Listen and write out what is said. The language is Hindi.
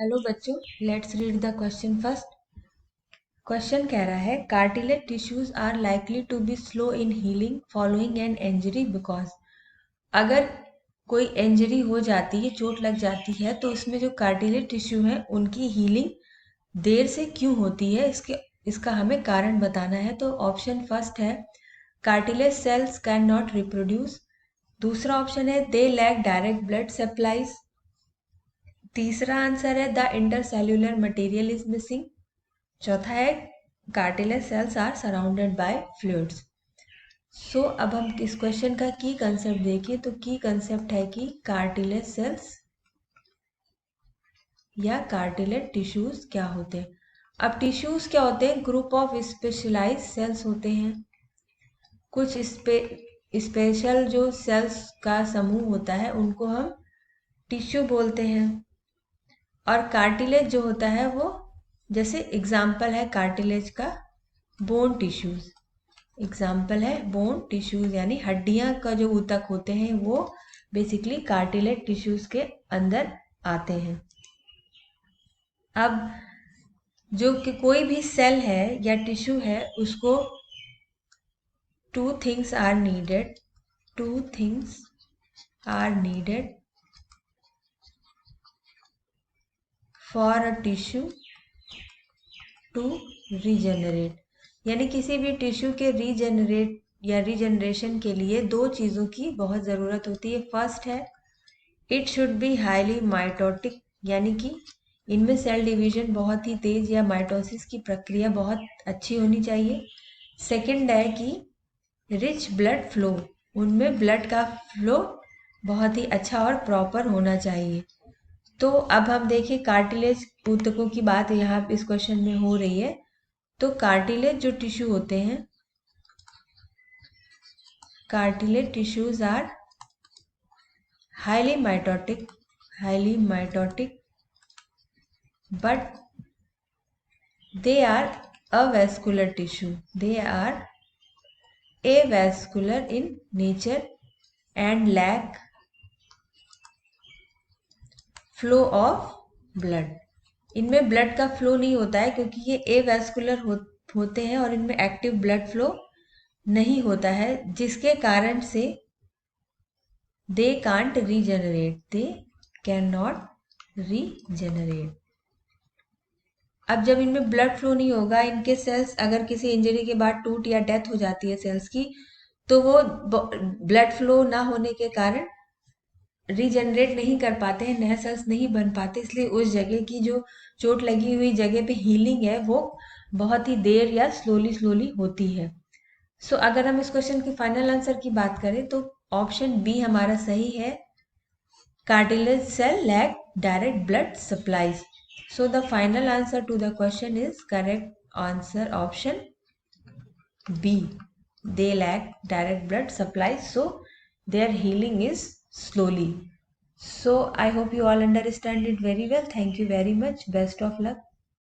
हेलो बच्चों, let's read the question first. Question कह रहा है cartilage tissues are likely to be slow in healing following an injury because. अगर कोई इंजरी हो जाती है, चोट लग जाती है, तो उसमें जो कार्टिलेज टिश्यू है उनकी हीलिंग देर से क्यों होती है, इसका हमें कारण बताना है। तो ऑप्शन फर्स्ट है cartilage cells can not reproduce. दूसरा ऑप्शन है they lack direct blood supplies. तीसरा आंसर है the intercellular material is missing. चौथा है cartilage cells are surrounded by fluids. So अब हम इस क्वेश्चन का की कंसेप्ट देखें तो की कंसेप्ट है कि कार्टिलेज सेल्स या कार्टिलेज टिश्यूज क्या होते हैं। अब टिश्यूज क्या होते हैं? ग्रुप ऑफ स्पेशलाइज सेल्स होते हैं। कुछ स्पेशल जो सेल्स का समूह होता है उनको हम टिश्यू बोलते हैं। और कार्टिलेज जो होता है वो, जैसे एग्जाम्पल है कार्टिलेज का बोन टिश्यूज। एग्जाम्पल है बोन टिश्यूज, यानी हड्डियां का जो ऊतक होते हैं वो बेसिकली कार्टिलेज टिश्यूज के अंदर आते हैं। अब जो कि कोई भी सेल है या टिश्यू है उसको two things are needed for a tissue to regenerate. यानी किसी भी टिश्यू के रीजनरेशन के लिए दो चीज़ों की बहुत ज़रूरत होती है। फर्स्ट है it should be highly mitotic, यानी कि इनमें सेल डिवीजन बहुत ही तेज या माइटोसिस की प्रक्रिया बहुत अच्छी होनी चाहिए। सेकंड है कि रिच ब्लड फ्लो, उनमें ब्लड का फ्लो बहुत ही अच्छा और प्रॉपर होना चाहिए। तो अब हम देखें कार्टिलेज ऊतकों की बात यहाँ इस क्वेश्चन में हो रही है। तो कार्टिलेज जो टिश्यू होते हैं, cartilage tissues are highly mitotic but they are avascular tissue. They are avascular in nature and lack flow of blood. इनमें ब्लड का फ्लो नहीं होता है क्योंकि ये एवैस्कुलर होते हैं और इनमें एक्टिव ब्लड फ्लो नहीं होता है, जिसके कारण से they can't regenerate. They cannot regenerate. अब जब इनमें ब्लड फ्लो नहीं होगा, इनके सेल्स अगर किसी इंजरी के बाद टूट या डेथ हो जाती है सेल्स की, तो वो ब्लड फ्लो ना होने के कारण रीजनरेट नहीं कर पाते हैं, नए सेल्स नहीं बन पाते। इसलिए उस जगह की जो चोट लगी हुई जगह पे हीलिंग है वो बहुत ही देर या स्लोली होती है। सो अगर हम इस क्वेश्चन के फाइनल आंसर की बात करें तो ऑप्शन बी हमारा सही है, cartilage cell lack direct blood supplies. So the final answer to the question is correct answer option B. They lack direct blood supply, so their healing is slowly. So I hope you all understand it very well. Thank you very much. Best of luck.